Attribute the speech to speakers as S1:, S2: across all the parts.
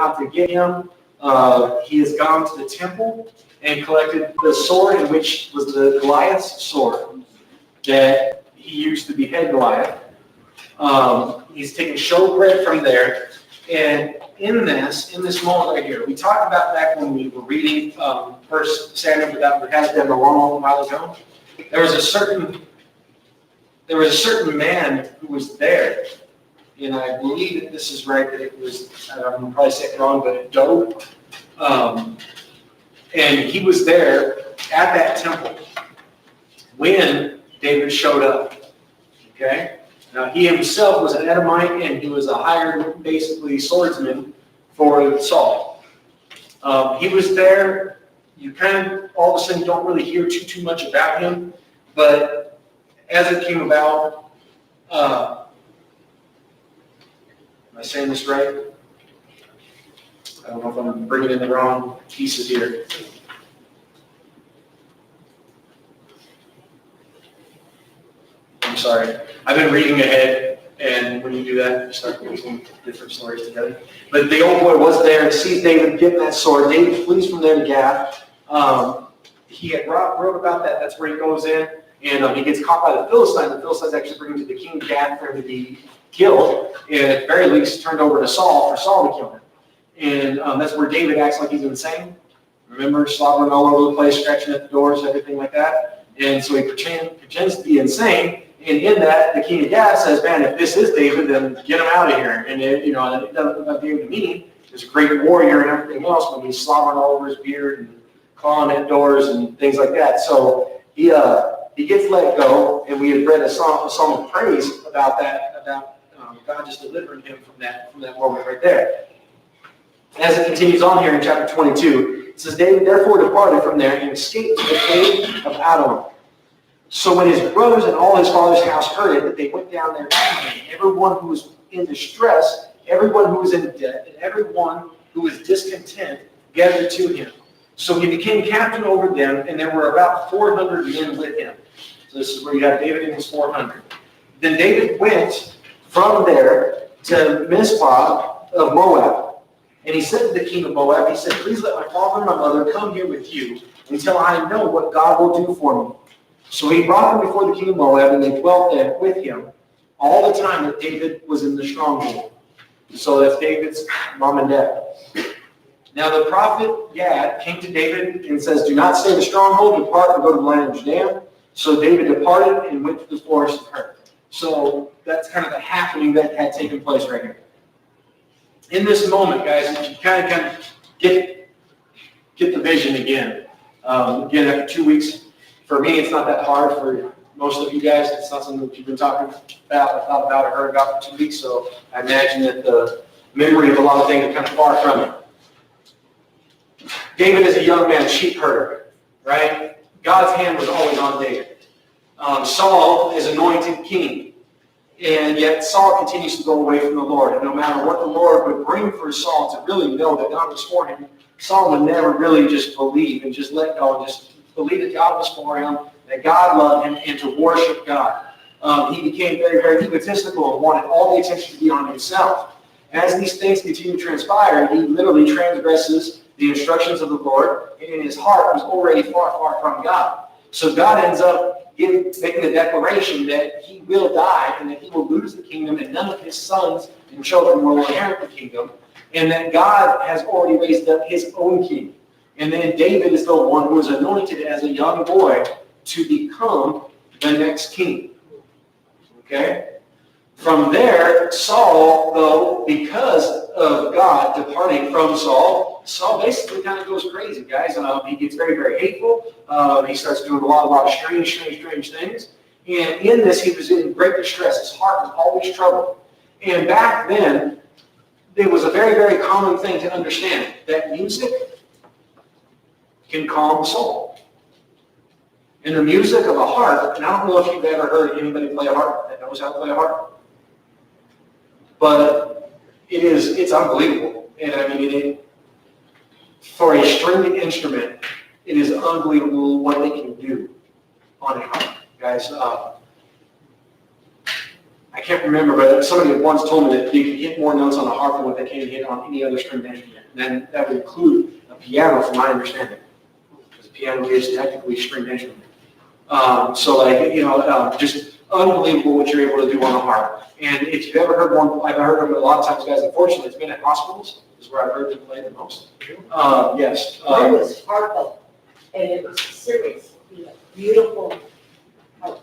S1: out to get him. He has gone to the temple and collected the sword, in which was the Goliath's sword that he used to behead Goliath. He's taken showbread from there. And in this moment right here, we talked about back when we were reading 1 Samuel, that has been a long while ago. There was a certain man who was there, and I believe that this is right, that it was, I'm probably saying it wrong, but Doeg. And he was there at that temple when David showed up. Okay? Now, he himself was an Edomite, and he was a hired, basically, swordsman for Saul. He was there. You kind of, all of a sudden, don't really hear too much about him. But as it came about, am I saying this right? I don't know if I'm bringing in the wrong pieces here. I'm sorry. I've been reading ahead, and when you do that, you start putting different stories together. But the old boy was there and sees David get that sword. David flees from there to Gath. He had wrote about that. That's where he goes in, and he gets caught by the Philistines. The Philistines actually bring him to the king of Gath for him to be killed, and at the very least turned over to Saul for Saul to kill him. And that's where David acts like he's insane. Remember, slobbering all over the place, scratching at the doors, everything like that. And so he pretends to be insane. And in that, the king of Gath says, "Man, if this is David, then get him out of here." And it doesn't look like David to me. He's a great warrior and everything else, but he's slobbering all over his beard and clawing at doors and things like that. So he gets let go, and we had read a song of praise about that, about God just delivering him from that moment right there. As it continues on here in chapter 22, it says, David therefore departed from there and escaped to the cave of Adullam. So when his brothers and all his father's house heard it, that they went down there to him, everyone who was in distress, everyone who was in debt, and everyone who was discontent gathered to him. So he became captain over them, and there were about 400 men with him. So this is where you have David and his 400. Then David went from there to Mizpah of Moab. And he said to the king of Moab, he said, "Please let my father and my mother come here with you until I know what God will do for me." So he brought them before the king of Moab, and they dwelt there with him all the time that David was in the stronghold. So that's David's mom and dad. Now the prophet Gad came to David and says, "Do not stay in the stronghold, depart and go to the land of Judah." So David departed and went to the forest of Hur. So that's kind of the happening that had taken place right here. In this moment, guys, you kind of get the vision again. Again, after 2 weeks, for me, it's not that hard. For most of you guys, it's not something that you've been talking about, or thought about, or heard about for 2 weeks. So I imagine that the memory of a lot of things are kind of far from it. David is a young man, sheep herder, right? God's hand was always on David. Saul is anointed king. And yet Saul continues to go away from the Lord. And no matter what the Lord would bring for Saul to really know that God was for him, Saul would never really just believe and just let go and just believe that God was for him, that God loved him, and to worship God. He became very, very egotistical and wanted all the attention to be on himself. As these things continue to transpire, he literally transgresses the instructions of the Lord, and in his heart was already far, far from God. So God ends up making a declaration that he will die and that he will lose the kingdom and none of his sons and children will inherit the kingdom, and that God has already raised up his own king. And then David is the one who was anointed as a young boy to become the next king. Okay? From there, Saul, though, because of God departing from Saul basically kind of goes crazy, guys. He gets very, very hateful. He starts doing a lot of strange things. And in this, he was in great distress. His heart was always troubled. And back then, it was a very, very common thing to understand that music can calm the soul. And the music of a harp, and I don't know if you've ever heard anybody play a harp that knows how to play a harp, but it's unbelievable. And I mean, for a stringed instrument, it is unbelievable what they can do on a harp, guys. I can't remember, but somebody once told me that you can hit more notes on a harp than what they can hit on any other stringed instrument. And then that would include a piano, from my understanding, because the piano is technically a stringed instrument. So like, just unbelievable what you're able to do on a harp. And if you've ever heard one, I've heard them a lot of times, guys. Unfortunately, it's been at hospitals, is where I've heard them play the most. Yes.
S2: Mine was harpo, and it was serious, beautiful harp.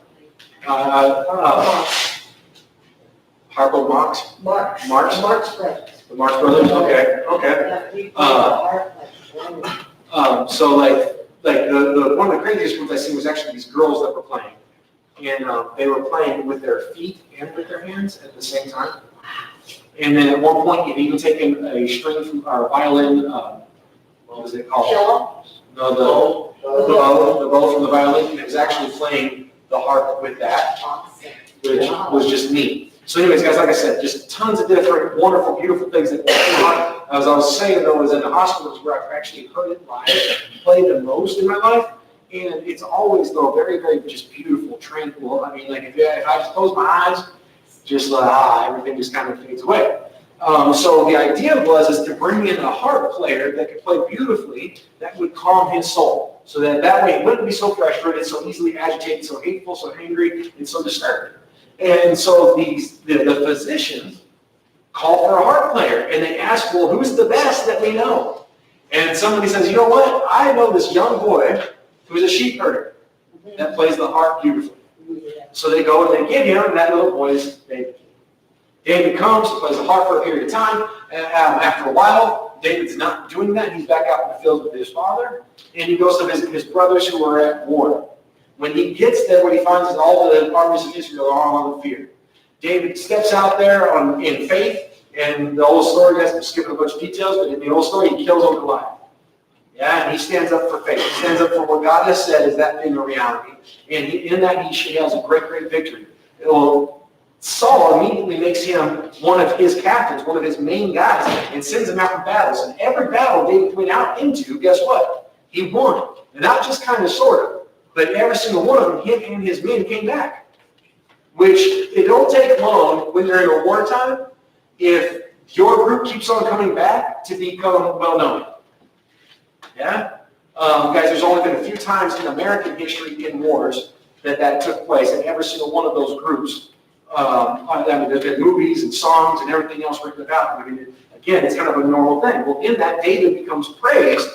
S1: Harpo Marx?
S2: Marx.
S1: Brothers? The Marx Brothers? Okay.
S2: Yeah, we played the harp like,
S1: So like the one of the craziest ones I seen was actually these girls that were playing. And they were playing with their feet and with their hands at the same time. And then at one point, you'd even taken a string from our violin, what was it called?
S2: cello?
S1: No, the bow from the violin, and it was actually playing the harp with that,
S2: Awesome.
S1: which was just neat. So anyways, guys, like I said, just tons of different wonderful, beautiful things that as I was saying, though, is in the hospitals where I've actually heard it live, played the most in my life. And it's always, though, very, very just beautiful, tranquil. I mean, like, if I just close my eyes, just like, everything just kind of fades away. So the idea is to bring in a harp player that could play beautifully, that would calm his soul. So that way he wouldn't be so frustrated, so easily agitated, so hateful, so angry, and so disturbed. And so the physicians call for a harp player, and they ask, well, who's the best that we know? And somebody says, you know what? I know this young boy who's a sheep herder that plays the harp beautifully. So they go and they get him, and that little boy is David. David comes, he plays the harp for a period of time, and after a while, David's not doing that. He's back out in the field with his father, and he goes to visit his brothers who are at war. When he gets there, what he finds is all the armies of Israel are all in fear. David steps out there in faith, and the old story, guys, I'm skipping a bunch of details, but in the old story, he kills Goliath. Yeah, and he stands up for faith. He stands up for what God has said is that being a reality. And in that, he has a great, great victory. Well, Saul immediately makes him one of his captains, one of his main guys, and sends him out in battles. And every battle David went out into, guess what? He won. And not just kind of, sort of, but every single one of them, him and his men came back. Which, it don't take long when you're in a wartime, if your group keeps on coming back, to become well-known. Yeah? Guys, there's only been a few times in American history in wars that took place, and every single one of those groups, there's been movies and songs and everything else written about. I mean, again, it's kind of a normal thing. Well, in that, David becomes praised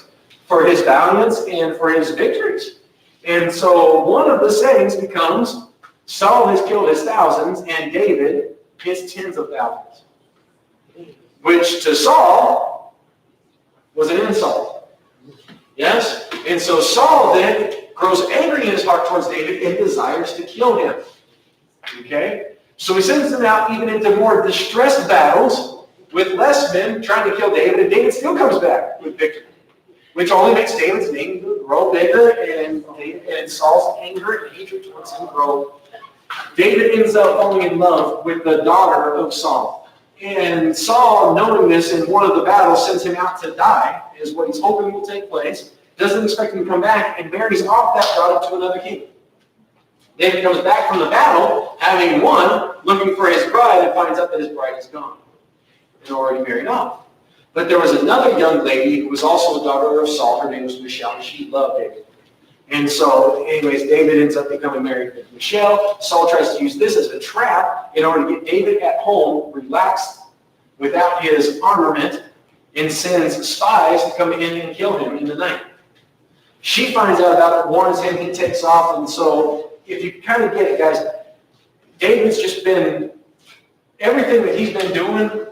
S1: for his valiance and for his victories. And so one of the sayings becomes, Saul has killed his thousands, and David his tens of thousands. Which to Saul was an insult. Yes? And so Saul then grows angry in his heart towards David and desires to kill him. Okay? So he sends them out even into more distressed battles with less men trying to kill David, and David still comes back with victory. Which only makes David's name grow bigger, and Saul's anger and hatred towards him grow. David ends up falling in love with the daughter of Saul. And Saul, knowing this in one of the battles, sends him out to die, is what he's hoping will take place. Doesn't expect him to come back, and marries off that daughter to another king. David comes back from the battle, having won, looking for his bride, and finds out that his bride is gone and already married off. But there was another young lady who was also a daughter of Saul. Her name was Michal, and she loved David. And so, anyways, David ends up becoming married with Michal. Saul tries to use this as a trap in order to get David at home, relaxed, without his armament, and sends spies to come in and kill him in the night. She finds out about it, warns him, he takes off. And so, if you kind of get it, guys, David's just been, everything that he's been doing,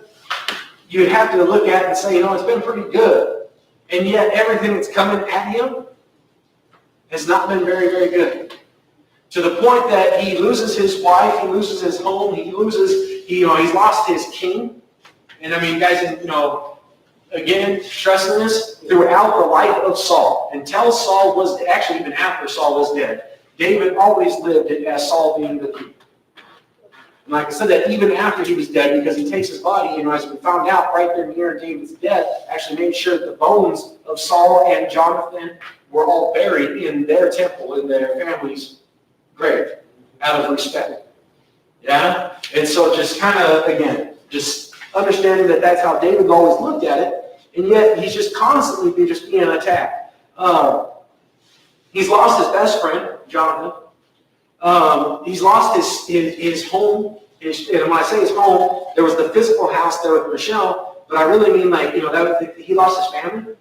S1: you'd have to look at it and say, it's been pretty good. And yet, everything that's coming at him has not been very, very good. To the point that he loses his wife, he loses his home, he's lost his king. And I mean, guys, again, stressing this throughout the life of Saul. Until Saul was, actually even after Saul was dead, David always lived as Saul being the king. And like I said, that even after he was dead, because he takes his body, as we found out right there near David's death, actually made sure that the bones of Saul and Jonathan were all buried in their temple, in their family's grave, out of respect. Yeah? And so just kind of, again, just understanding that that's how David always looked at it, and yet he's just constantly being attacked. He's lost his best friend, Jonathan. He's lost his home. And when I say his home, there was the physical house there with Michelle, but I really mean he lost his family.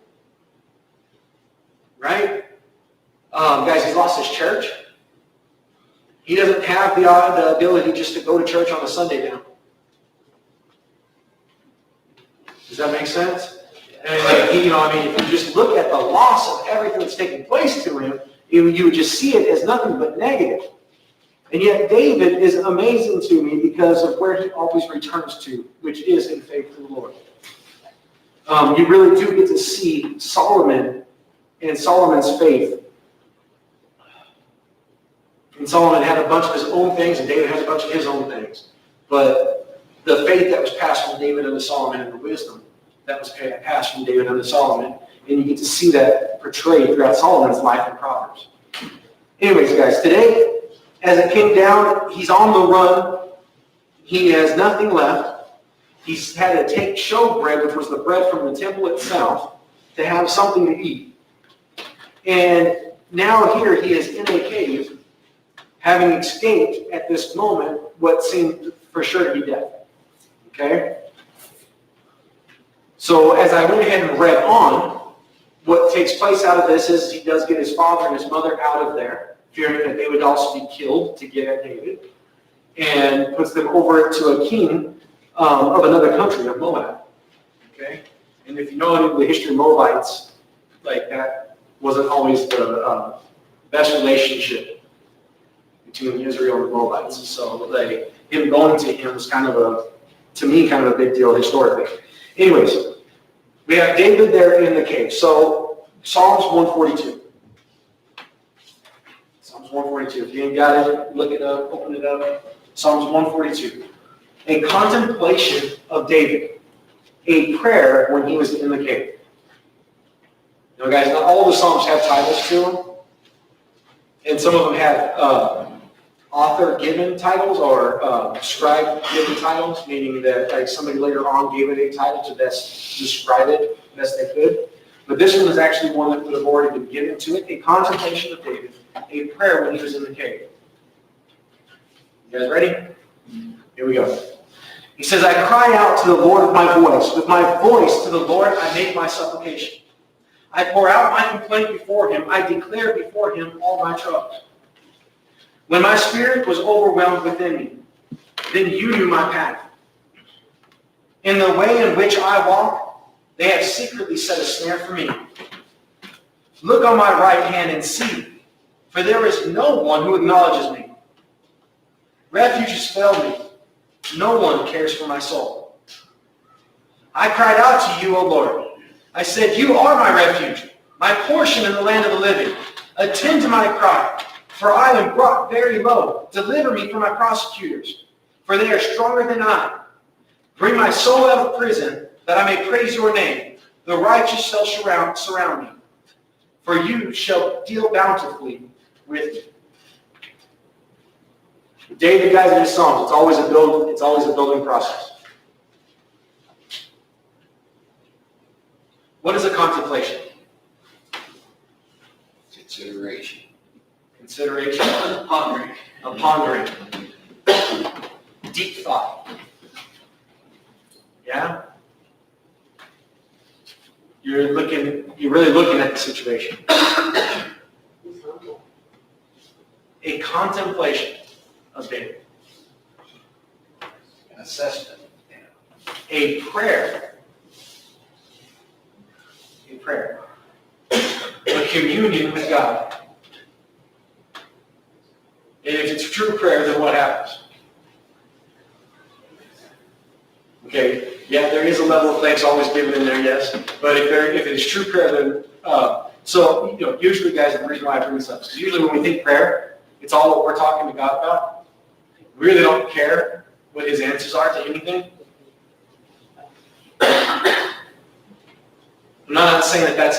S1: Right? Guys, he's lost his church. He doesn't have the ability just to go to church on a Sunday now. Does that make sense? And if you just look at the loss of everything that's taking place to him, you would just see it as nothing but negative. And yet David is amazing to me because of where he always returns to, which is in faith to the Lord. You really do get to see Solomon and Solomon's faith. And Solomon had a bunch of his own things, and David has a bunch of his own things. But the faith that was passed from David unto Solomon, and the wisdom that was passed from David unto Solomon, and you get to see that portrayed throughout Solomon's life in Proverbs. Anyways, guys, today, as it came down, he's on the run. He has nothing left. He's had to take showbread, which was the bread from the temple itself, to have something to eat. And now here he is in a cave, having escaped at this moment what seemed for sure to be death. Okay? So as I went ahead and read on, what takes place out of this is he does get his father and his mother out of there, fearing that they would also be killed to get at David, and puts them over to a king of another country, of Moab. Okay? And if you know the history of Moabites, like that wasn't always the best relationship between Israel and the Moabites. So him going to him was kind of a big deal historically. Anyways, we have David there in the cave. So Psalms 142. Psalms 142. If you ain't got it, look it up, open it up. Psalms 142. A contemplation of David. A prayer when he was in the cave. You know, guys, not all the Psalms have titles to them. And some of them have author-given titles or scribe-given titles, meaning that somebody later on gave it a title to best describe it best they could. But this one is actually one that would have already been given to it, a contemplation of David, a prayer when he was in the cave. You guys ready? Here we go. He says, I cry out to the Lord with my voice. With my voice to the Lord I make my supplication. I pour out my complaint before him. I declare before him all my troubles. When my spirit was overwhelmed within me, then you knew my path. In the way in which I walk, they have secretly set a snare for me. Look on my right hand and see, for there is no one who acknowledges me. Refuges fail me. No one cares for my soul. I cried out to you, O Lord. I said, you are my refuge, my portion in the land of the living. Attend to my cry, for I am brought very low. Deliver me from my prosecutors, for they are stronger than I. Bring my soul out of prison, that I may praise your name. The righteous shall surround me, for you shall deal bountifully with me. David, guys, in his Psalms, it's always a building process. What is a contemplation?
S3: Consideration.
S1: Consideration.
S3: A pondering.
S1: A pondering. Deep thought. Yeah? You're really looking at the situation. A contemplation of David.
S3: An assessment.
S1: A prayer. A prayer. A communion with God. And if it's true prayer, then what happens? Okay, yeah, there is a level of thanks always given in there, yes. But if it is true prayer, then usually, guys, the reason why I bring this up is because usually when we think prayer, it's all what we're talking to God about. We really don't care what his answers are to anything. I'm not saying that that's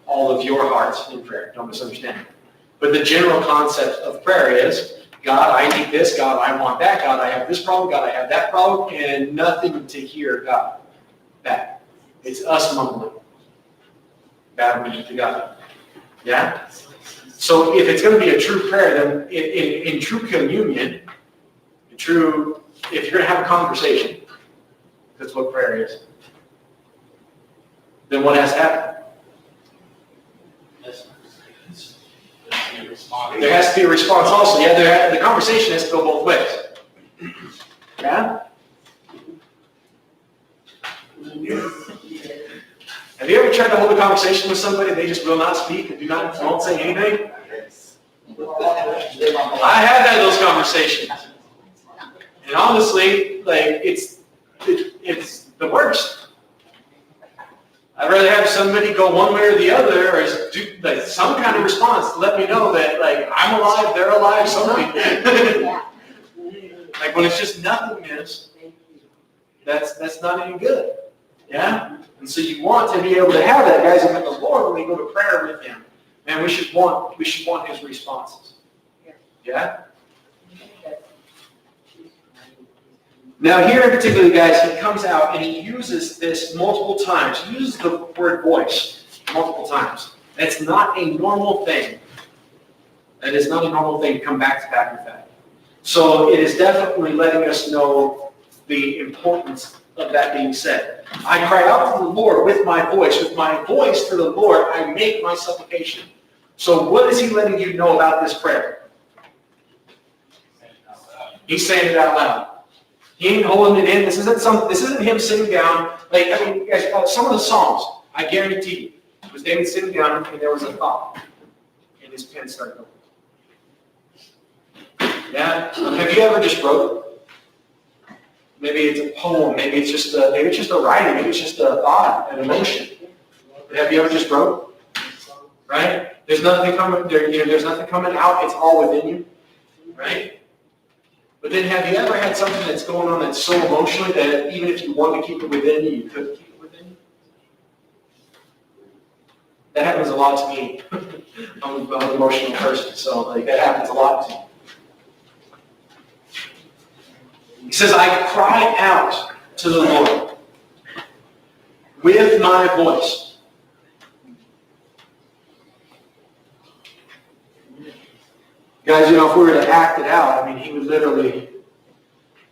S1: all of your heart in prayer. Don't misunderstand. But the general concept of prayer is God, I need this. God, I want that. God, I have this problem. God, I have that problem. And nothing to hear God back. It's us mumbling. Babbling to God. Yeah? So if it's going to be a true prayer, then in true communion, if you're going to have a conversation, that's what prayer is, then what has to happen? There has to be a response also. Yeah, the conversation has to go both ways. Yeah? Have you ever tried to hold a conversation with somebody and they just will not speak and won't say anything? I have had those conversations. And honestly, like, it's the worst. I'd rather have somebody go one way or the other, or do like some kind of response to let me know that, like, I'm alive, they're alive, something. Like when it's just nothingness, that's not any good. Yeah? And so you want to be able to have that, guys, and with the Lord, when we go to prayer with Him, man, we should want His responses. Yeah? Now here in particular, guys, he comes out and he uses this multiple times. He uses the word voice multiple times. That's not a normal thing. That is not a normal thing to come back to back with that. So it is definitely letting us know the importance of that being said. I cry out to the Lord with my voice. With my voice to the Lord, I make my supplication. So what is he letting you know about this prayer? He's saying it out loud. He ain't holding it in. This isn't him sitting down. Like, I mean, guys, some of the Psalms, I guarantee you, it was David sitting down and there was a thought. And his pen started going. Yeah? Have you ever just wrote? Maybe it's a poem. Maybe it's just a writing. Maybe it's just a thought, an emotion. But have you ever just wrote? Right? There's nothing coming. There's nothing coming out. It's all within you. Right? But then have you ever had something that's going on that's so emotionally that even if you wanted to keep it within you, you couldn't keep it within you? That happens a lot to me. I'm an emotional person, so like that happens a lot to me. He says, I cry out to the Lord with my voice. Guys, if we were to act it out, I mean, he would literally,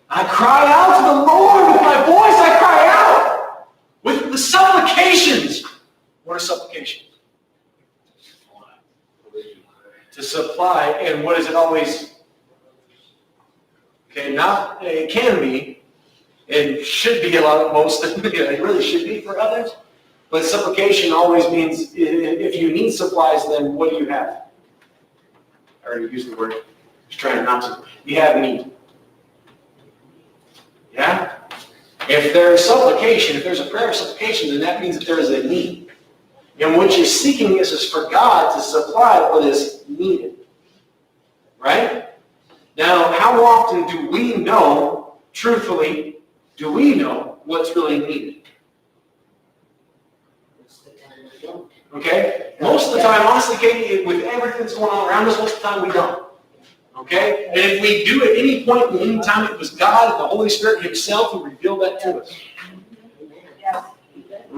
S1: I cry out to the Lord with my voice, I cry out with the supplications. What are supplications? To supply, and what is it always? Okay, it can be, and should be it really should be for others, but supplication always means, if you need supplies, then what do you have? I already used the word, just trying not to. You have need. Yeah? If there's supplication, if there's a prayer of supplication, then that means that there is a need. And what you're seeking is for God to supply what is needed. Right? Now, how often do we know, truthfully, what's really needed? Okay? Most of the time, honestly, Katie, with everything that's going on around us, most of the time we don't. Okay? And if we do at any point, at any time, it was God and the Holy Spirit Himself who revealed that to us.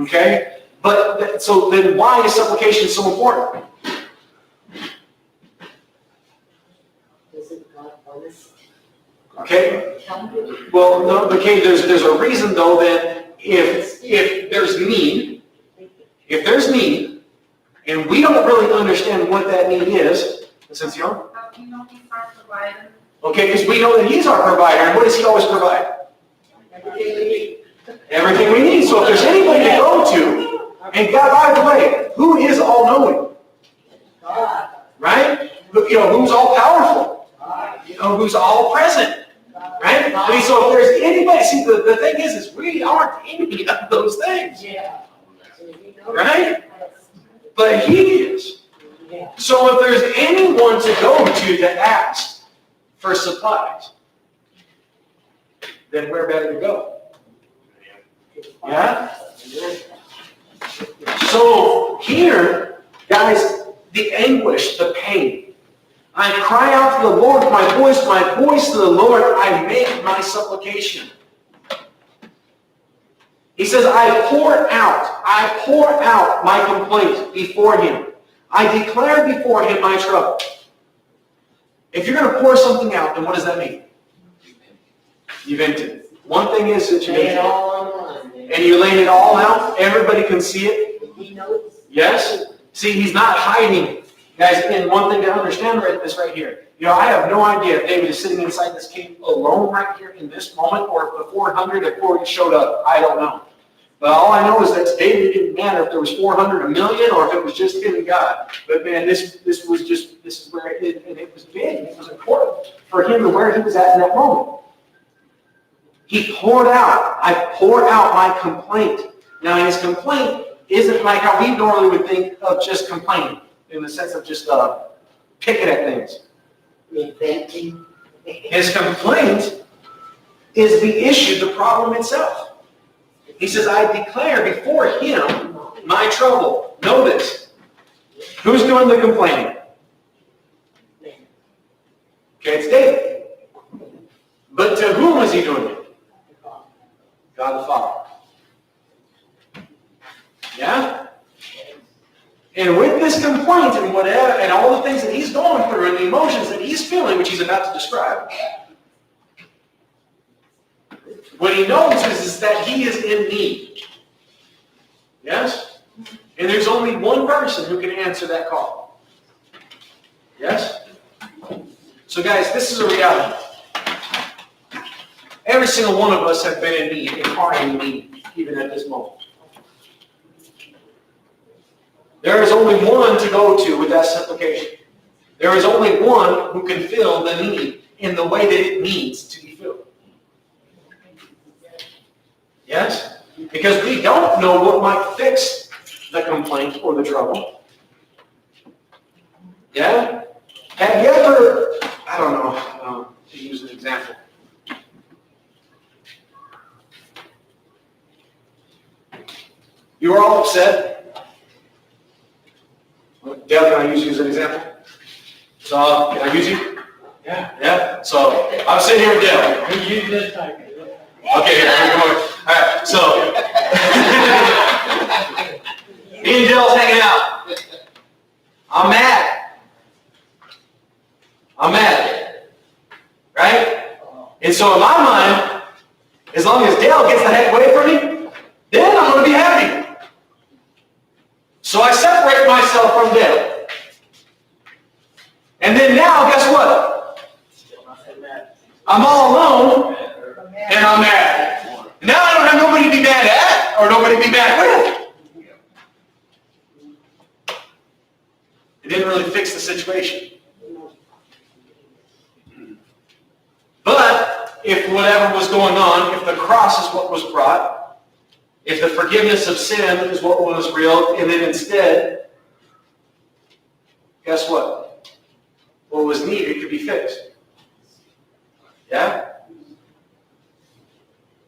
S1: Okay? But, so then why is supplication so important? Okay? Well, no, okay, there's a reason, though, that if there's need, and we don't really understand what that need is, since you know?
S4: How do you know He's our provider?
S1: Okay, because we know that He's our provider, and what does He always provide? Everything we need. So if there's anybody to go to, and God, by the way, who is all-knowing? Right? Who's all-powerful? Who's all-present? Right? I mean, so if there's anybody, see, the thing is we aren't any of those things. Right? But He is. So if there's anyone to go to ask for supplies, then where better to go? Yeah? So here, guys, the anguish, the pain. I cry out to the Lord with my voice to the Lord, I make my supplication. He says, I pour out my complaint before him. I declare before him my trouble. If you're going to pour something out, then what does that mean? You vent it. One thing is that you
S2: Lay
S1: vent
S2: it
S1: it.
S2: all on one.
S1: And you're laying it all out. Everybody can see it.
S2: He knows.
S1: Yes? See, he's not hiding. Guys, and one thing to understand this right here. You know, I have no idea if David is sitting inside this cave alone right here in this moment, or if the 400 had already showed up. I don't know. But all I know is that David didn't matter if there was 400, a million, or if it was just him and God. But man, this is where it was big. It was important for him and where he was at in that moment. He poured out. I poured out my complaint. Now, his complaint isn't like how we normally would think of just complaining, in the sense of just picking at things.
S2: Repenting.
S1: His complaint is the issue, the problem itself. He says, I declare before him my trouble. Notice, who's doing the complaining? Okay, it's David. But to whom is he doing it? God the Father. Yeah? And with this complaint and whatever, and all the things that he's going through and the emotions that he's feeling, which he's about to describe, what he knows is that he is in need. Yes? And there's only one person who can answer that call. Yes? So guys, this is a reality. Every single one of us have been in need, and are in need, even at this moment. There is only one to go to with that supplication. There is only one who can fill the need in the way that it needs to be filled. Yes? Because we don't know what might fix the complaint or the trouble. Yeah? Have you ever, I don't know, to use an example. You were all upset. Dale, can I use you as an example? So, can I use you?
S3: Yeah.
S1: Yeah? So, I'm sitting here with Dale.
S3: You this time.
S1: Okay, here, come on. All right, so me and Dale's hanging out. I'm mad. Right? And so in my mind, as long as Dale gets the heck away from me, then I'm going to be happy. So I separate myself from Dale. And then now, guess what? I'm all alone. And I'm mad. Now I don't have nobody to be mad at or nobody to be mad with. It didn't really fix the situation. But if whatever was going on, if the cross is what was brought, if the forgiveness of sin is what was real, and then instead, guess what? What was needed could be fixed. Yeah?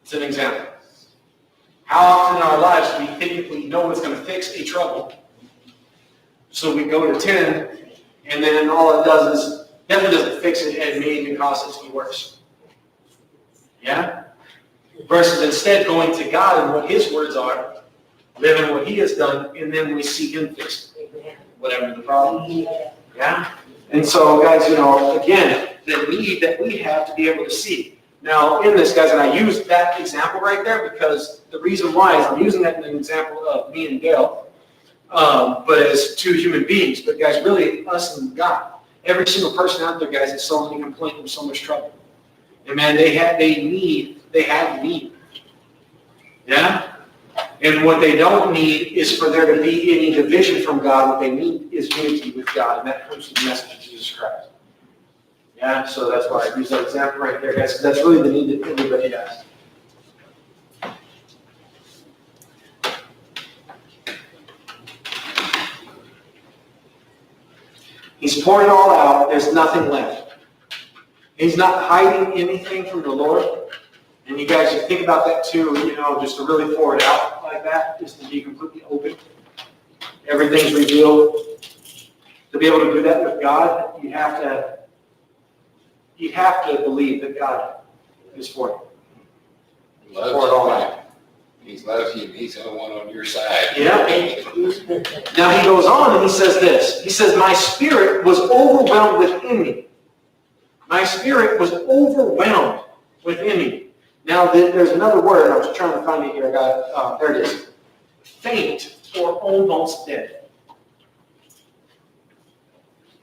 S1: It's an example. How often in our lives do we think we know what's going to fix a trouble? So we go to 10, and then all it does is, definitely doesn't fix it, and may even cause it to be worse. Yeah? Versus instead going to God and what His words are, living what He has done, and then we see Him fix it, whatever the problem. Yeah? And so, guys, you know, again, the need that we have to be able to see. Now, in this, guys, and I use that example right there because the reason why is I'm using that in an example of me and Dale, but as two human beings. But, guys, really, us and God. Every single person out there, guys, is so many complaints and so much trouble. And, man, they have need. Yeah? And what they don't need is for there to be any division from God. What they need is unity with God, and that comes from the message of Jesus Christ. Yeah, so that's why I use that example right there, guys, because that's really the need that everybody has. He's pouring it all out. There's nothing left. He's not hiding anything from the Lord. And you guys should think about that too, you know, just to really pour it out like that, just to be completely open. Everything's revealed. To be able to do that with God, you have to believe that God is for you.
S3: He loves
S1: Pour it all
S3: you.
S1: out.
S3: He loves you. He's the one on your side.
S1: Yeah. Now he goes on and he says this. He says, my spirit was overwhelmed within me. My spirit was overwhelmed within me. Now there's another word. I was trying to find it here. I got there it is. Faint or almost dead.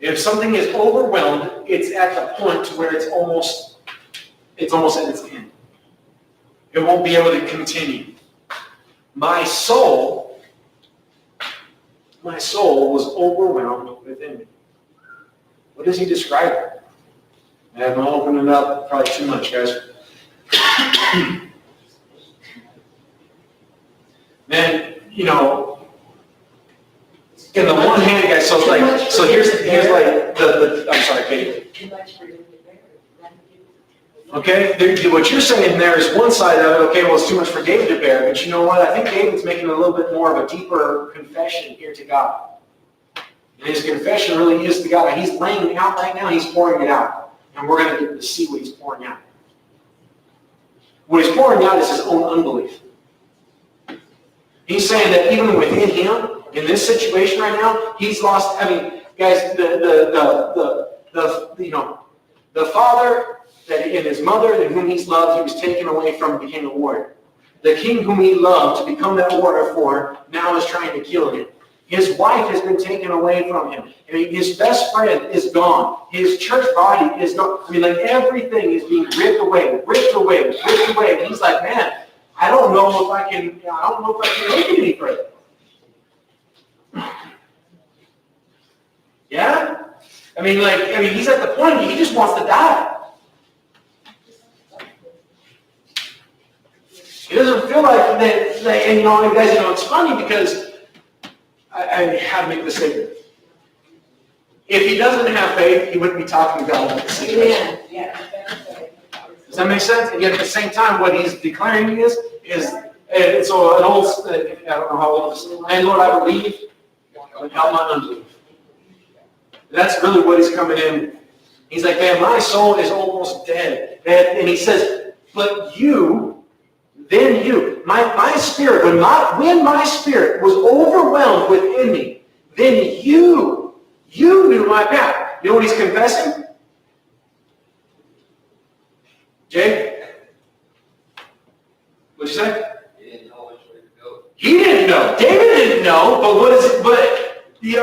S1: If something is overwhelmed, it's at the point to where it's almost at its end. It won't be able to continue. My soul was overwhelmed within me. What does he describe? And I'm opening it up probably too much, guys. Man, you know, in the one hand, guys, so here's like the I'm sorry, Kate.
S2: Too much for you to bear.
S1: Okay, what you're saying there is one side of it. Okay, well, it's too much for David to bear. But you know what? I think David's making a little bit more of a deeper confession here to God. And his confession really is to God. And he's laying it out right now. He's pouring it out. And we're going to get to see what he's pouring out. What he's pouring out is his own unbelief. He's saying that even within him, in this situation right now, he's lost. I mean, guys, the father that and his mother, and whom he's loved, he was taken away from and became a warrior. The king whom he loved to become that warrior for now is trying to kill him. His wife has been taken away from him. I mean, his best friend is gone. His church body is gone. I mean, like everything is being ripped away. And he's like, man, I don't know if I can make it any further. Yeah? I mean, he's at the point he just wants to die. He doesn't feel like that, and you guys, it's funny because I how to make this statement. If he doesn't have faith, he wouldn't be talking about the situation.
S2: Yeah.
S1: Does that make sense? And yet at the same time, what he's declaring is and so an old, I don't know how old this is, and Lord, I believe, but help my unbelief. That's really what he's coming in. He's like, man, my soul is almost dead. And he says, but then you, my spirit, when my spirit was overwhelmed within me, then you knew my path. You know what he's confessing? Jay? What'd you say?
S3: He didn't know which way to go.
S1: He didn't know. David didn't know, but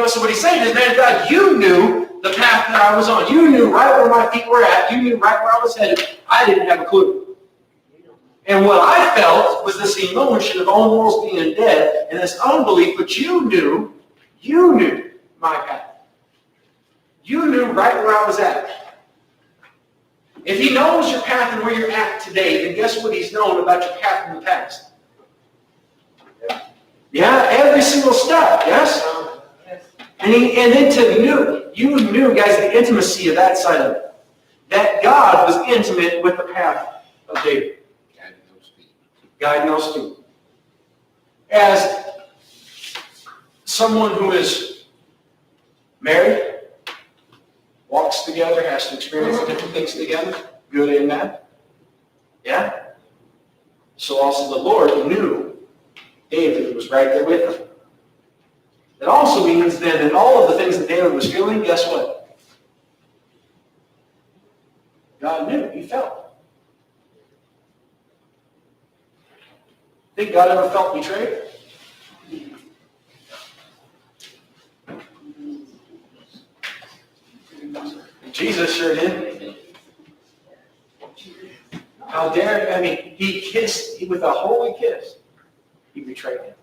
S1: so what he's saying is, man, God, you knew the path that I was on. You knew right where my feet were at. You knew right where I was headed. I didn't have a clue. And what I felt was this emotion of almost being dead and this unbelief, but you knew my path. You knew right where I was at. If he knows your path and where you're at today, then guess what he's known about your path in the past? Yeah, every single step, yes? And then you knew, guys, the intimacy of that side of it. That God was intimate with the path of David. Guide knows feet. As someone who is married, walks together, has to experience different things together, good and bad. Yeah? So also the Lord knew David was right there with him. It also means then that all of the things that David was feeling, guess what? God knew, he felt. Think God ever felt betrayed? Jesus sure did. How dare, he kissed, with a holy kiss, he betrayed him.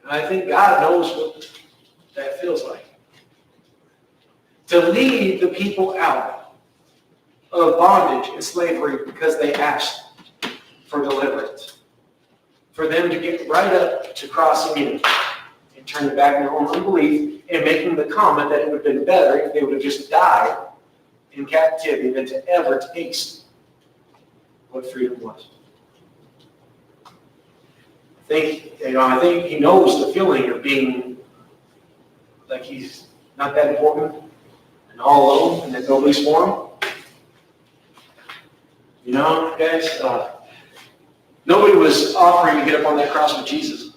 S1: And I think God knows what that feels like. To lead the people out of bondage and slavery because they asked for deliverance. For them to get right up to crossing in and turn it back in their own unbelief and making the comment that it would have been better if they would have just died in captivity than to ever taste what freedom was. I think he knows the feeling of being like he's not that important and all alone and that nobody's for him. You know, guys, nobody was offering to get up on that cross with Jesus.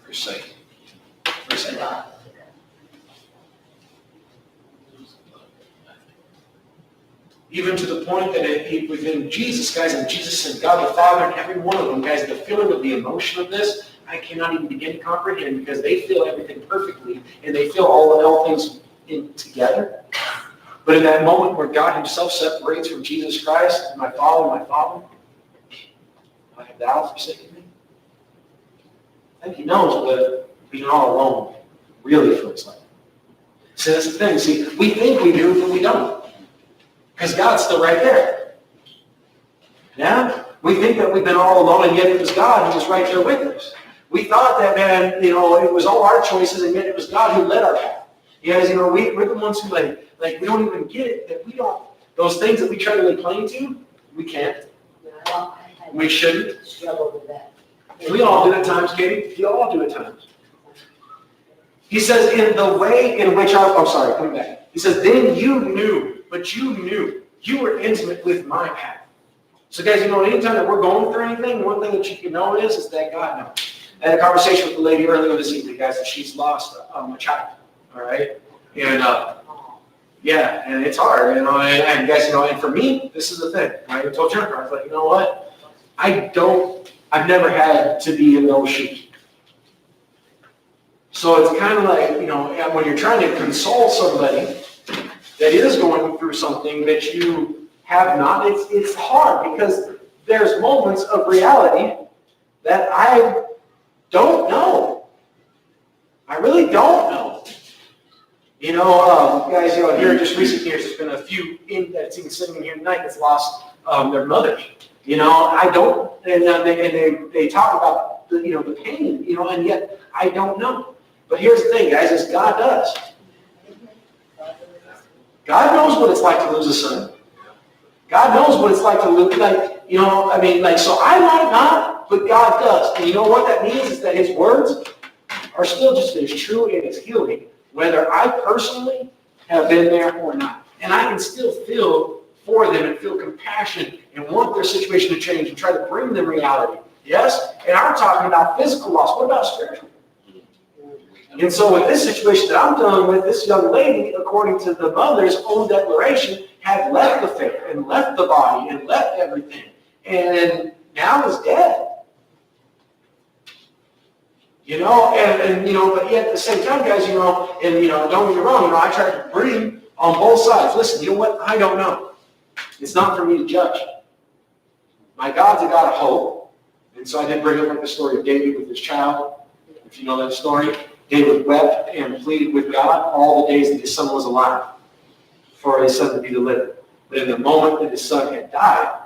S3: For sake.
S1: For a second. Even to the point that within Jesus, guys, and Jesus and God the Father and every one of them, guys, the feeling of the emotion of this, I cannot even begin to comprehend because they feel everything perfectly and they feel all things together. But in that moment where God himself separates from Jesus Christ, my Father, why have thou forsaken me? I think he knows what being all alone really feels like. So that's the thing. See, we think we do, but we don't. Because God's still right there. Yeah? We think that we've been all alone, and yet it was God who was right there with us. We thought that, man, you know, it was all our choices, and yet it was God who led our path. Because, you know, we're the ones who, like we don't even get it, that we don't, those things that we try to lay claim to, we can't.
S2: I
S1: We shouldn't.
S2: struggle with that.
S1: We all do at times, Katie. You all do at times. He says, in the way in which coming back. He says, then you knew, you were intimate with my path. So guys, you know, anytime that we're going through anything, one thing that you can know is that God knows. I had a conversation with the lady earlier this evening, guys, that she's lost a child, all right? And, yeah, and it's hard, you know, and guys, you know, and for me, this is the thing. I even told Jennifer, I was like, you know what? I've never had to be in those shoes. So it's kind of like, you know, when you're trying to console somebody that is going through something that you have not, it's hard because there's moments of reality that I don't know. I really don't know. You know, guys, you know, here in just recent years, there's been a few that's even sitting in here tonight that's lost their mothers. You know, I don't, and they talk about the, you know, the pain, you know, and yet I don't know. But here's the thing, guys, is God does. God knows what it's like to lose a son. God knows what it's like to lose, like, you know, I mean, like, so I might not, but God does. And you know what that means is that his words are still just as true and as healing, whether I personally have been there or not. And I can still feel for them and feel compassion and want their situation to change and try to bring them reality. Yes? And I'm talking about physical loss. What about spiritual? And so with this situation that I'm dealing with, this young lady, according to the mother's own declaration, had left the faith and left the body and left everything. And now is dead. You know, and you know, but yet at the same time, guys, you know, and you know, don't get me wrong, you know, I try to bring on both sides. Listen, you know what? I don't know. It's not for me to judge. My God's a God of hope. And so I did bring up like the story of David with his child. If you know that story, David wept and pleaded with God all the days that his son was alive for his son to be delivered. But in the moment that his son had died,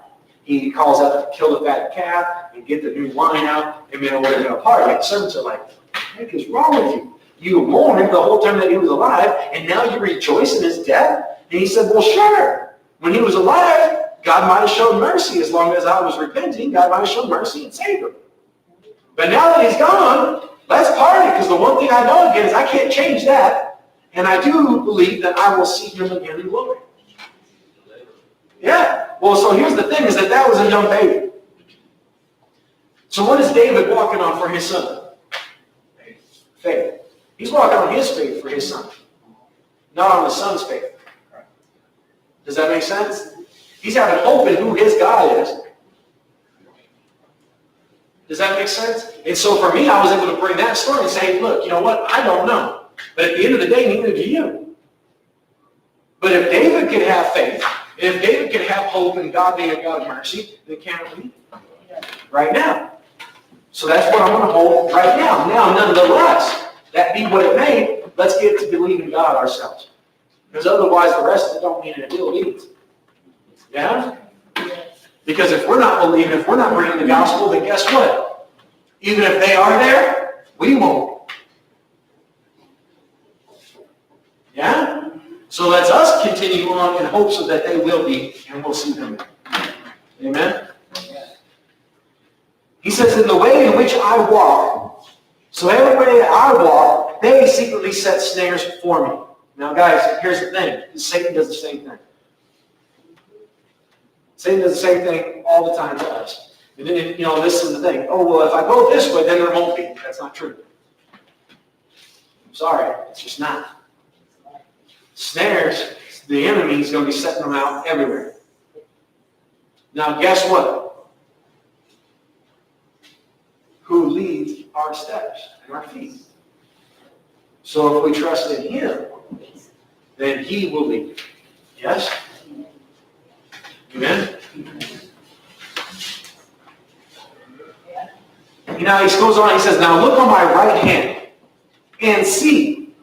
S1: he calls out to kill the fat calf and get the new wine out, and we're going to party. And the servants are like, what the heck is wrong with you? You mourned the whole time that he was alive, and now you rejoice in his death? And he said, well, sure. When he was alive, God might have shown mercy. As long as I was repenting, God might have shown mercy and saved him. But now that he's gone, let's party, because the one thing I know again is I can't change that. And I do believe that I will see him again in glory. Yeah. Well, so here's the thing, is that was a young baby. So what is David walking on for his son? Faith. He's walking on his faith for his son, not on the son's faith. Does that make sense? He's having hope in who his God is. Does that make sense? And so for me, I was able to bring that story and say, look, you know what? I don't know. But at the end of the day, neither do you. But if David could have faith, if David could have hope in God being a God of mercy, then can't we? Right now. So that's what I'm going to hold right now. Now, nonetheless, that be what it may, let's get to believe in God ourselves. Because otherwise, the rest of it don't mean a deal either. Yeah? Because if we're not believing, if we're not bringing the gospel, then guess what? Even if they are there, we won't. Yeah? So let's us continue on in hopes so that they will be, and we'll see them. Amen? He says, in the way in which I walk. So every way I walk, they secretly set snares for me. Now guys, here's the thing. Satan does the same thing. Satan does the same thing all the time to us. And then, this is the thing. Oh, well, if I go this way, then there won't be. That's not true. I'm sorry. It's just not. Snares, the enemy is going to be setting them out everywhere. Now, guess what? Who leads our steps and our feet? So if we trust in him, then he will lead. Yes? Amen? Now he goes on, he says, now look on my right hand and see,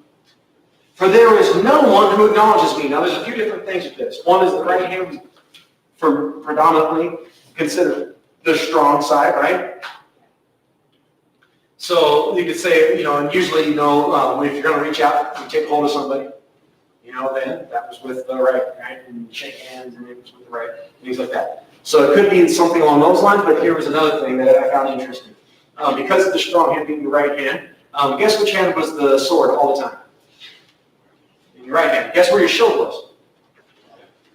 S1: for there is no one who acknowledges me. Now there's a few different things with this. One is the right hand, for predominantly considered the strong side, right? So you could say, and usually, if you're going to reach out and take hold of somebody, then that was with the right? And you shake hands and it was with the right, things like that. So it could be something along those lines, but here was another thing that I found interesting. Because of the strong hand being the right hand, guess which hand was the sword all the time? In your right hand. Guess where your shield was?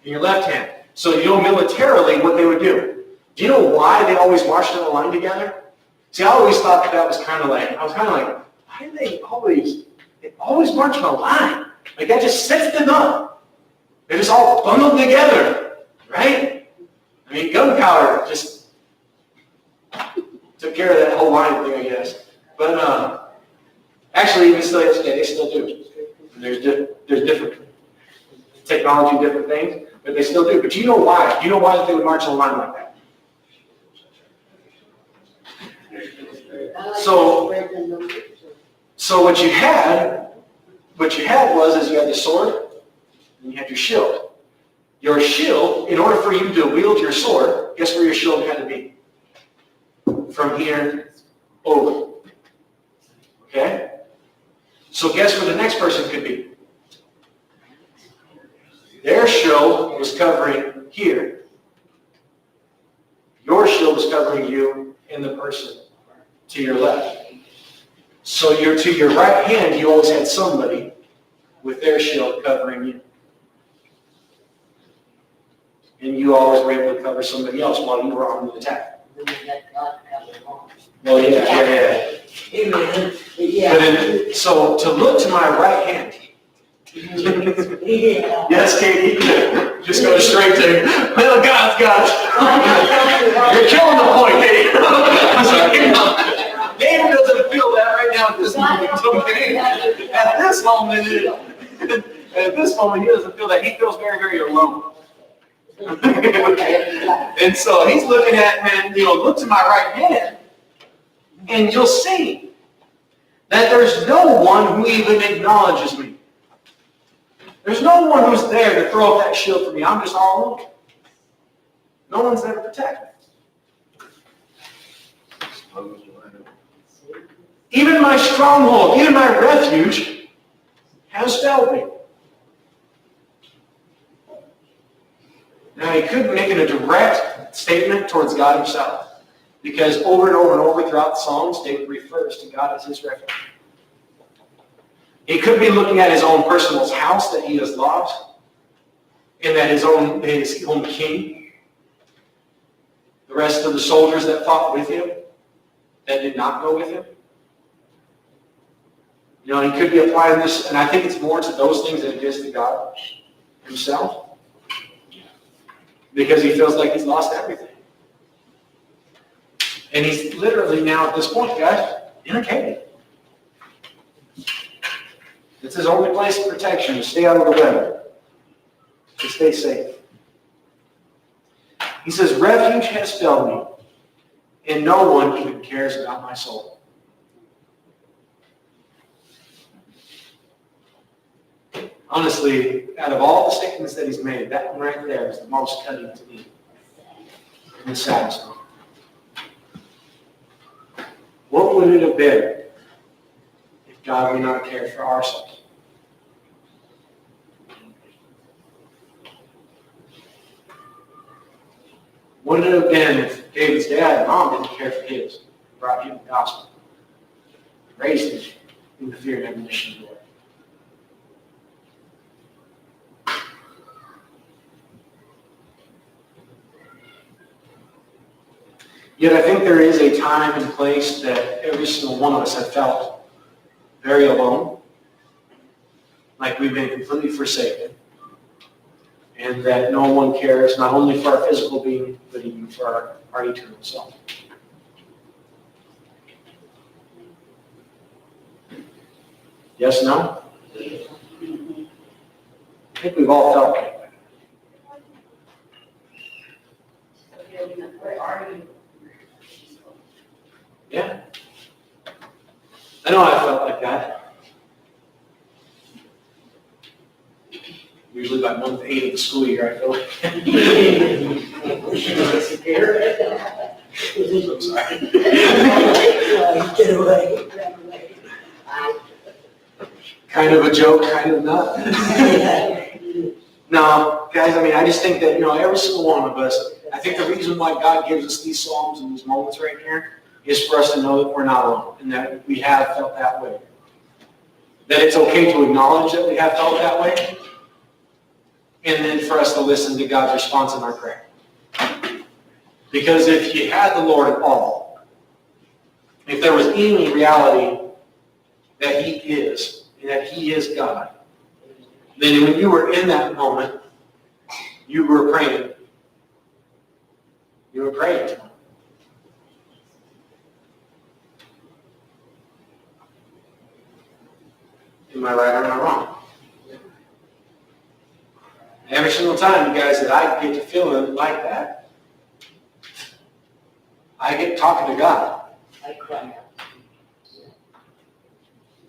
S1: In your left hand. So militarily what they would do. Do you know why they always marched in a line together? See, I always thought that was kind of like, why do they always march in a line? Like that just sets them up. They're just all bundled together, right? I mean, gunpowder just took care of that whole line thing, I guess. But actually, even still today, they still do. And there's different technology, different things, but they still do. But do you know why? Do you know why they would march in a line like that? So what you had was you had the sword and you had your shield. Your shield, in order for you to wield your sword, guess where your shield had to be? From here over. Okay? So guess where the next person could be? Their shield was covering here. Your shield was covering you and the person to your left. So to your right hand, you always had somebody with their shield covering you. And you always were able to cover somebody else while you were on the attack. Well, yeah.
S2: Amen.
S1: But
S2: Yeah.
S1: then, so to look to my right hand.
S2: Yeah.
S1: Yes, Katie. Just go straight to, well, God's got it. You're killing the point, Katie. David doesn't feel that right now at this moment. Okay? At this moment, he doesn't feel that. He feels very, very alone. And so he's looking at, look to my right hand, and you'll see that there's no one who even acknowledges me. There's no one who's there to throw up that shield for me. I'm just all alone. No one's there to protect me. Even my stronghold, even my refuge has failed me. Now, he could make it a direct statement towards God himself, because over and over and over throughout the Psalms, David refers to God as his refuge. He could be looking at his own personal house that he has lost, and that his own king, the rest of the soldiers that fought with him, that did not go with him. He could be applying this, and I think it's more to those things than it is to God himself. Because he feels like he's lost everything. And he's literally now at this point, guys, in a cave. It's his only place of protection, to stay out of the weather, to stay safe. He says, refuge has failed me, and no one even cares about my soul. Honestly, out of all the statements that he's made, that one right there is the most cutting to me. And the saddest one. What would it have been if God would not care for our souls? What would it have been if David's dad and mom didn't care for his, brought him the gospel? raised me in the fear and admonition of the Lord. Yet I think there is a time and place that every single one of us have felt very alone, like we've been completely forsaken, and that no one cares, not only for our physical being, but even for our eternal self. Yes, no? I think we've all felt like that.
S2: Where are you?
S1: Yeah. I know I felt like that. Usually by month 8 of the school year, I feel like. I'm sorry.
S2: Get away.
S1: Kind of a joke, kind of not. No, guys, I mean, I just think that, every single one of us, I think the reason why God gives us these psalms and these moments right here is for us to know that we're not alone and that we have felt that way. That it's okay to acknowledge that we have felt that way, and then for us to listen to God's response in our prayer. Because if you had the Lord at all, if there was any reality that He is, and that He is God, then when you were in that moment, you were praying. You were praying to Him. Am I right or am I wrong? Every single time, you guys, that I get to feeling like that, I get talking to God.
S2: I cry out.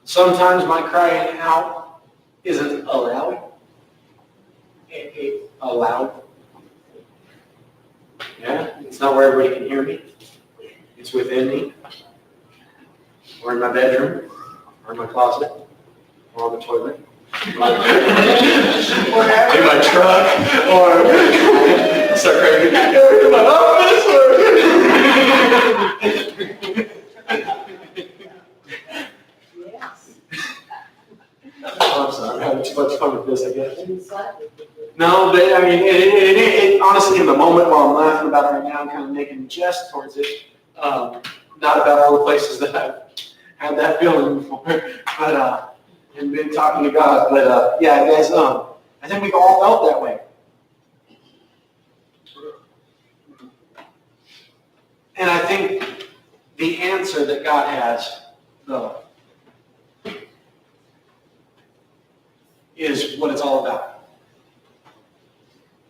S1: Sometimes my crying out isn't aloud. Aloud. Yeah, it's not where everybody can hear me. It's within me. Or in my bedroom. Or in my closet. Or on the toilet. In my truck. Or start crying in my office.
S2: Yes.
S1: Oh, I'm sorry, I'm having too much fun with this, I guess.
S2: Inside.
S1: No, but I mean, it honestly, in the moment while I'm laughing about it right now, I'm kind of making a jest towards it. Not about all the places that I've had that feeling before, but and been talking to God. But yeah, guys, I think we've all felt that way. And I think the answer that God has, though, is what it's all about.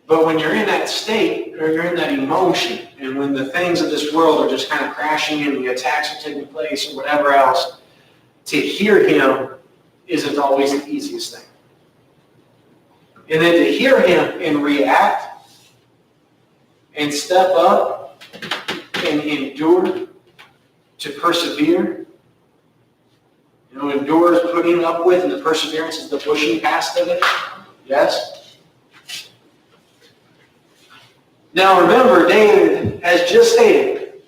S1: But when you're in that state, or you're in that emotion, and when the things of this world are just kind of crashing and the attacks are taking place or whatever else, to hear Him isn't always the easiest thing. And then to hear Him and react and step up and endure, to persevere. Endure is putting up with, and the perseverance is the pushing past of it. Yes? Now remember, David has just stated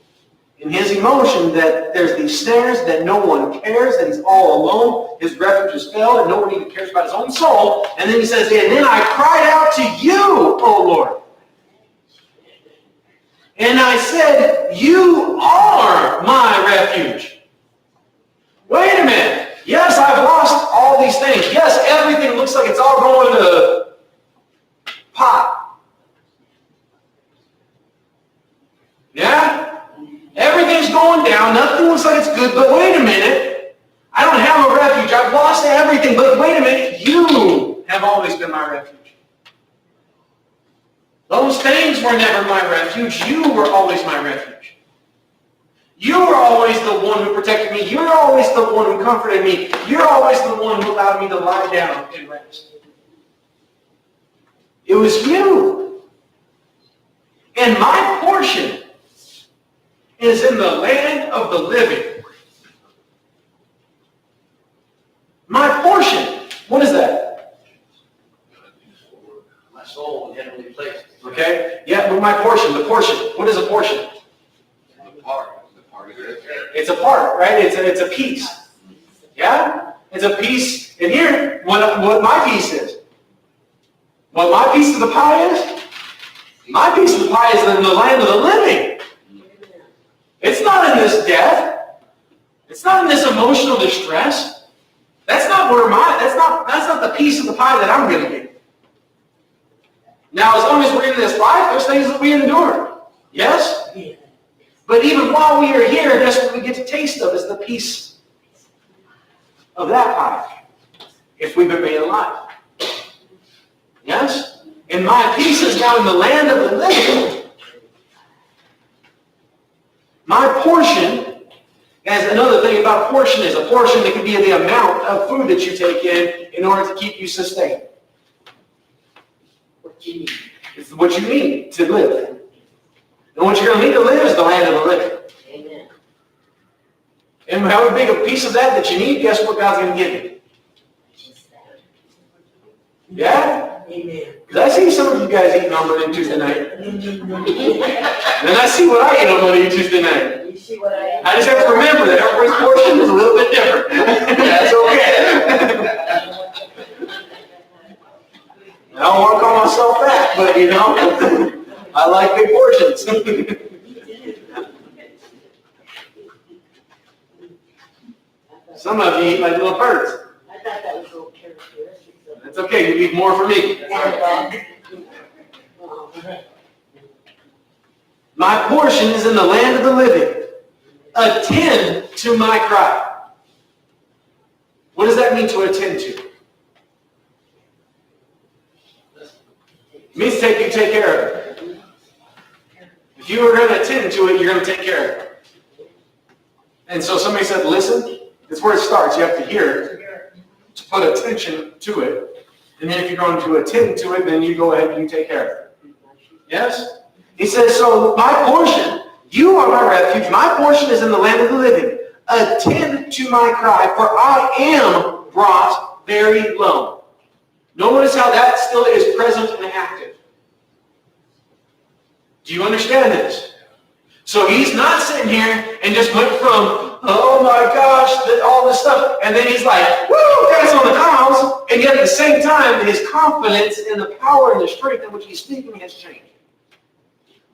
S1: in his emotion that there's these snares, that no one cares, that he's all alone, his refuge is failed, and no one even cares about his own soul. And then he says, and then I cried out to you, O Lord. And I said, you are my refuge. Wait a minute. Yes, I've lost all these things. Yes, everything looks like it's all going to pot. Yeah? Everything's going down. Nothing looks like it's good. But wait a minute. I don't have a refuge. I've lost everything. But wait a minute. You have always been my refuge. Those things were never my refuge. You were always my refuge. You were always the one who protected me. You're always the one who comforted me. You're always the one who allowed me to lie down and rest. It was you. And my portion is in the land of the living. My portion. What is that?
S3: My soul in heavenly places.
S1: Okay? Yeah, but my portion. The portion. What is a portion?
S3: The part of it.
S1: It's a part, right? It's a piece. Yeah? It's a piece, and here, what my piece is. What my piece of the pie is? My piece of the pie is in the land of the living. It's not in this death. It's not in this emotional distress. That's not that's not the piece of the pie that I'm going to get. Now, as long as we're in this life, there's things that we endure. Yes? But even while we are here, that's what we get to taste of, is the piece of that pie. If we've been made alive. Yes? And my peace is now in the land of the living. My portion, guys, another thing about a portion is a portion that can be the amount of food that you take in order to keep you sustained.
S2: What you need.
S1: It's what you need to live. And what you're going to need to live is the land of the living.
S2: Amen.
S1: And however big a piece of that you need, guess what God's going to give you? Yeah?
S2: Amen.
S1: Because I see some of you guys eating on Monday and Tuesday night. And then I see what I eat on Monday and Tuesday night.
S2: You see what I am?
S1: I just have to remember that everybody's portion is a little bit different. That's okay. I don't want to call myself fat, but you know, I like big portions. Some of you eat like little birds.
S2: I thought that was a little characteristic of
S1: That's okay, you eat more for me. My portion is in the land of the living. Attend to my cry. What does that mean to attend to? It means take care of it. If you are going to attend to it, you're going to take care of it. And so somebody said, listen, that's where it starts. You have to hear it to put attention to it. And then if you're going to attend to it, then you go ahead and you take care of it. Yes? He says, so my portion, you are my refuge. My portion is in the land of the living. Attend to my cry, for I am brought very low. Notice how that still is present and active. Do you understand this? So he's not sitting here and just went from, oh my gosh, all this stuff, and then he's like, woo, dance on the clouds, and yet at the same time, his confidence in the power and the strength in which he's speaking has changed.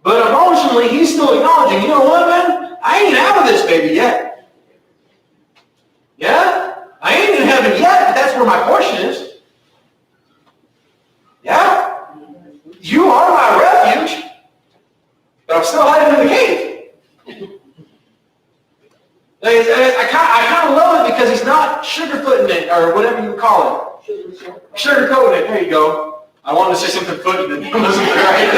S1: But emotionally, he's still acknowledging, you know what, man? I ain't out of this baby yet. Yeah? I ain't in heaven yet, but that's where my portion is. Yeah? You are my refuge, but I'm still hiding in the cave. I kind of love it because he's not sugarcoating it, or whatever you call it. Sugarcoating it, there you go. I wanted to say something funny, but it wasn't right.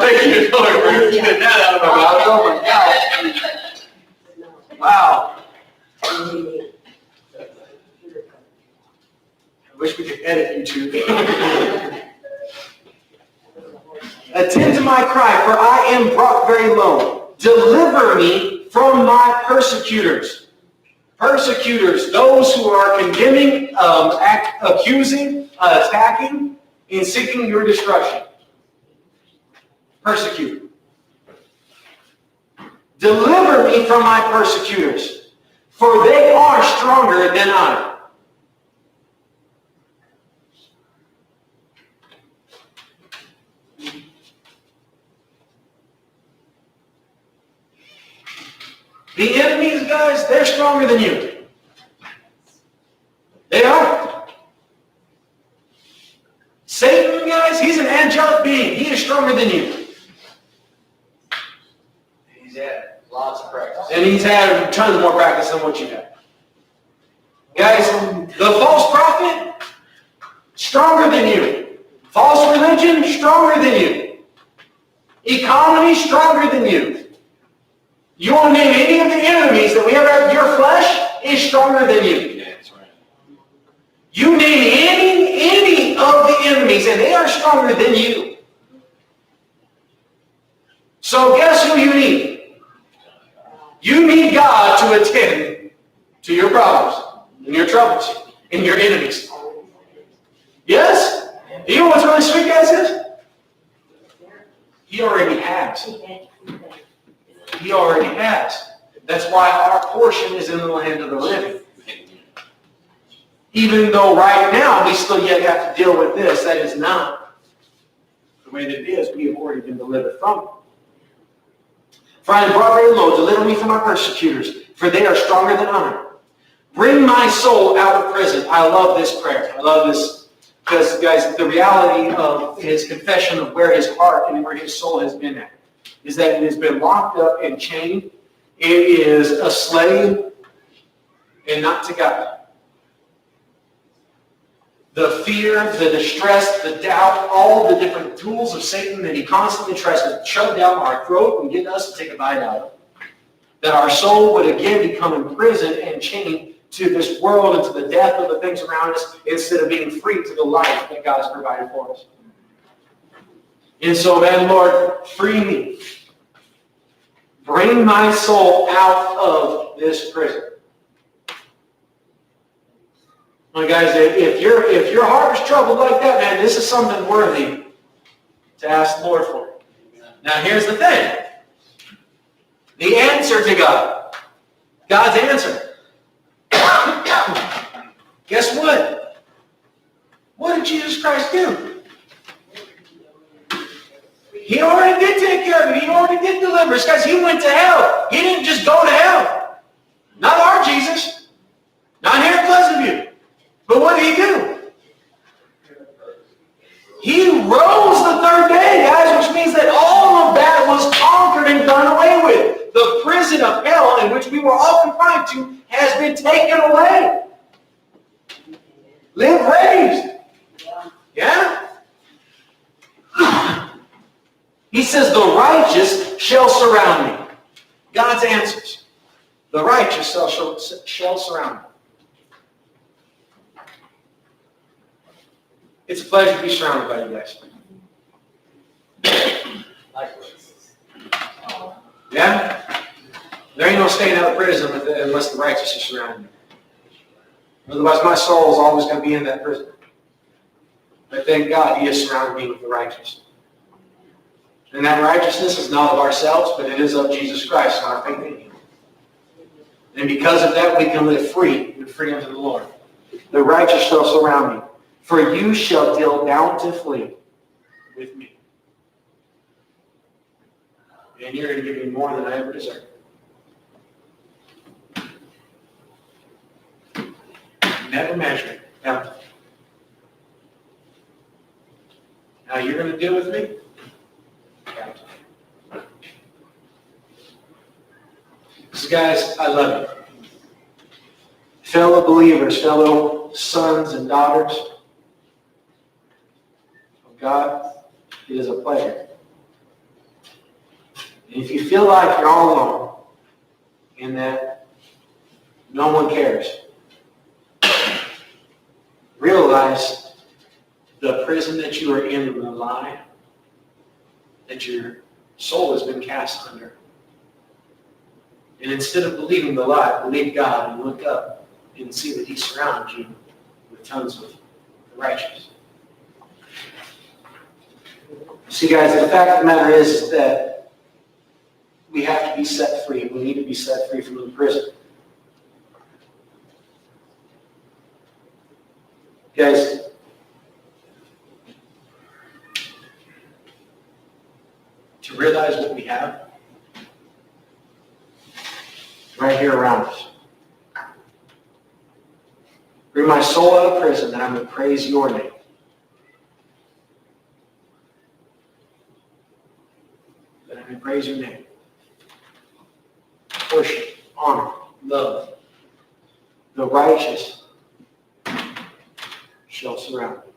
S1: Thank you, Lord, for getting that out of my mouth. Oh my God. Wow. I wish we could edit YouTube. Attend to my cry, for I am brought very low. Deliver me from my persecutors. Persecutors, those who are condemning, accusing, attacking, and seeking your destruction. Persecute. Deliver me from my persecutors, for they are stronger than I. The enemies, guys, they're stronger than you. They are. Satan, guys, he's an angelic being. He is stronger than you.
S3: He's had lots of practice.
S1: And he's had tons more practice than what you have. Guys, the false prophet, stronger than you. False religion, stronger than you. Economy, stronger than you. You want to name any of the enemies that we have out, your flesh is stronger than you.
S3: Yeah, that's right.
S1: You name any of the enemies, and they are stronger than you. So guess who you need? You need God to attend to your problems, and your troubles, and your enemies. Yes? You know what's really sweet, guys, is? He already has. He already has. That's why our portion is in the land of the living. Even though right now we still yet have to deal with this, that is not the way that it is. We have already been delivered from it. For I am brought very low, deliver me from my persecutors, for they are stronger than I. Bring my soul out of prison. I love this prayer. I love this because, guys, the reality of his confession of where his heart and where his soul has been at is that it has been locked up and chained. It is a slave and not to God. The fear, the distress, the doubt, all the different tools of Satan that he constantly tries to shove down our throat and get us to take a bite out of. That our soul would again become imprisoned and chained to this world and to the death of the things around us instead of being free to the life that God has provided for us. And so, man, Lord, free me. Bring my soul out of this prison. Well, guys, if your heart is troubled like that, man, this is something worthy to ask the Lord for. Now, here's the thing. The answer to God. God's answer. Guess what? What did Jesus Christ do? He already did take care of it. He already did deliver us. Guys, he went to hell. He didn't just go to hell. Not our Jesus. Not here at Pleasantview. But what did he do? He rose the third day, guys, which means that all of that was conquered and done away with. The prison of hell in which we were all confined to has been taken away. Live raised. Yeah? He says, the righteous shall surround me. God's answers. The righteous shall surround me. It's a pleasure to be surrounded by you guys. Yeah? There ain't no staying out of prison unless the righteous is surrounding me. Otherwise, my soul is always going to be in that prison. But thank God he has surrounded me with the righteous. And that righteousness is not of ourselves, but it is of Jesus Christ and our faith in him. And because of that, we can live free in freedom to the Lord. The righteous shall surround me. For you shall deal bountifully with me. And you're going to give me more than I ever deserve. Never measure it bountifully. Now you're going to deal with me? Bountifully. So guys, I love you. Fellow believers, fellow sons and daughters, God, it is a pleasure. And if you feel like you're all alone in that no one cares, realize the prison that you are in the lie that your soul has been cast under. And instead of believing the lie, believe God and look up and see that he surrounds you with tons of the righteous. See, guys, the fact of the matter is that we have to be set free. We need to be set free from the prison. Guys, to realize what we have right here around us. Bring my soul out of prison that I may praise your name. And praise your name. Worship, honor, love. The righteous shall surround me.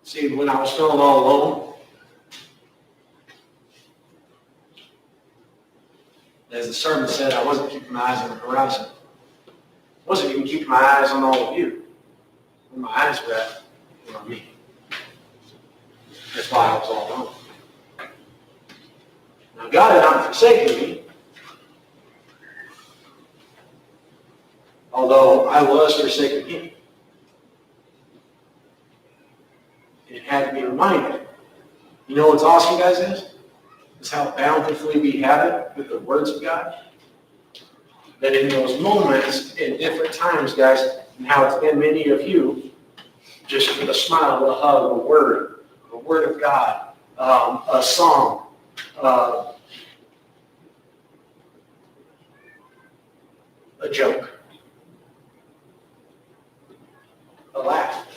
S1: See, when I was feeling all alone, as the sermon said, I wasn't keeping my eyes on the horizon. I wasn't even keeping my eyes on all of you. Where my eyes were at were on me. That's why I was all alone. Now, God had not forsaken me, although I was forsaking him. It had to be reminded. You know what's awesome, guys, is? is how bountifully we have it with the words of God. That in those moments, in different times, guys, and how it's been many of you, just with a smile, a hug, a word of God, a song, a joke, a laugh,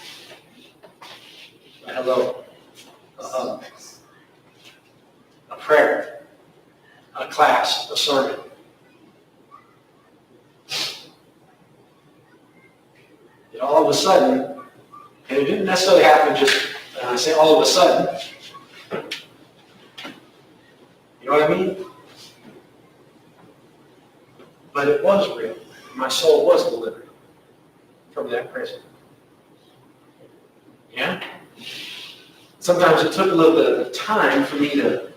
S1: a hello, a hug, a prayer, a class, a sermon. And all of a sudden, and it didn't necessarily happen just, I say all of a sudden, you know what I mean? But it was real. My soul was delivered from that prison. Yeah? Sometimes it took a little bit of time for me to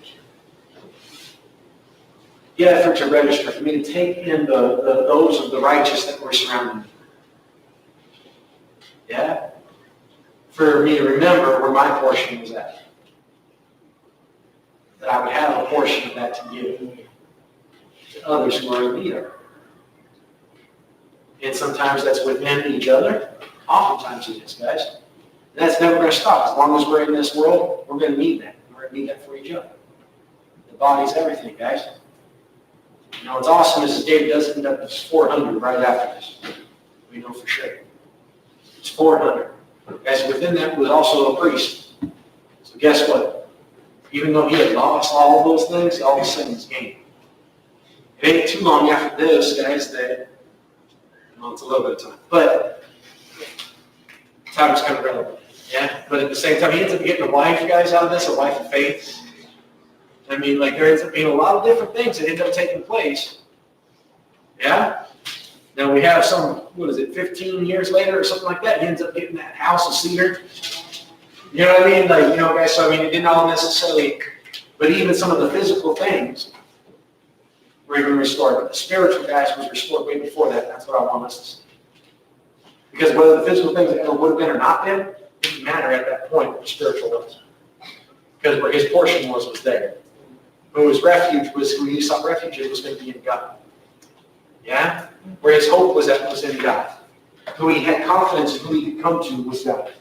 S1: get effort to register, for me to take in those of the righteous that were surrounding me. Yeah? For me to remember where my portion was at. That I would have a portion of that to give to others who are in need of it. And sometimes that's within each other. Oftentimes it is, guys. And that's never going to stop. As long as we're in this world, we're going to need that. We're going to need that for each other. The body's everything, guys. You know, what's awesome is David does end up with 400 right after this. We know for sure. It's 400. Guys, within that was also a priest. So guess what? Even though he had lost all of those things, all of a sudden he's gained. It ain't too long after this, guys, that, well, it's a little bit of time, but time is kind of relevant. Yeah, but at the same time, he ends up getting a wife, guys, out of this, a wife of faith. I mean, like, there ends up being a lot of different things that end up taking place. Yeah? Now we have some, 15 years later or something like that, he ends up getting that house of cedar. You know what I mean? Like, you know, guys, so I mean, it didn't all necessarily, but even some of the physical things were even restored. But the spiritual, guys, was restored way before that. That's what I want us to see. Because whether the physical things ever would have been or not been, it didn't matter at that point what the spiritual was. Because where his portion was there. Who his refuge was, who he sought refuge in was going to be in God. Yeah? Where his hope was at was in God. Who he had confidence in, who he could come to was God.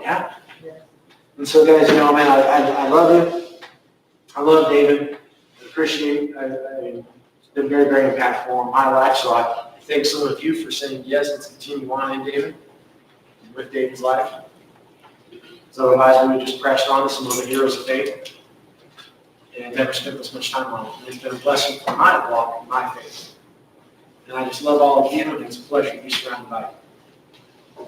S1: Yeah? And so, guys, you know, man, I love you. I love David. I appreciate it. It's been very, very impactful in my life. So I thank some of you for saying yes and continue on in David, with David's life. So otherwise, we would just press on to some of the heroes of faith and never spent this much time on it. And it's been a blessing for my walk and my faith. And I just love all of you, and it's a pleasure to be surrounded by you.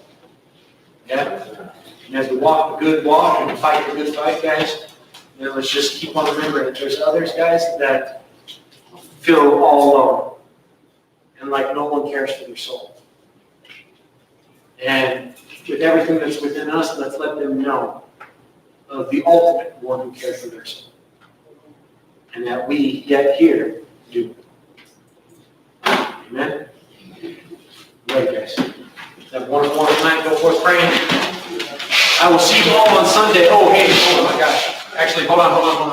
S1: Yeah? And as we walk the good walk and fight the good fight, guys, you know, let's just keep on remembering that there's others, guys, that feel all alone. And like no one cares for their soul. And with everything that's within us, let's let them know of the ultimate one who cares for their soul. And that we yet here do. Amen? Right, guys. Have a wonderful night. Go forth praying. I will see you all on Sunday. Oh, hey, oh my gosh. Actually, hold on.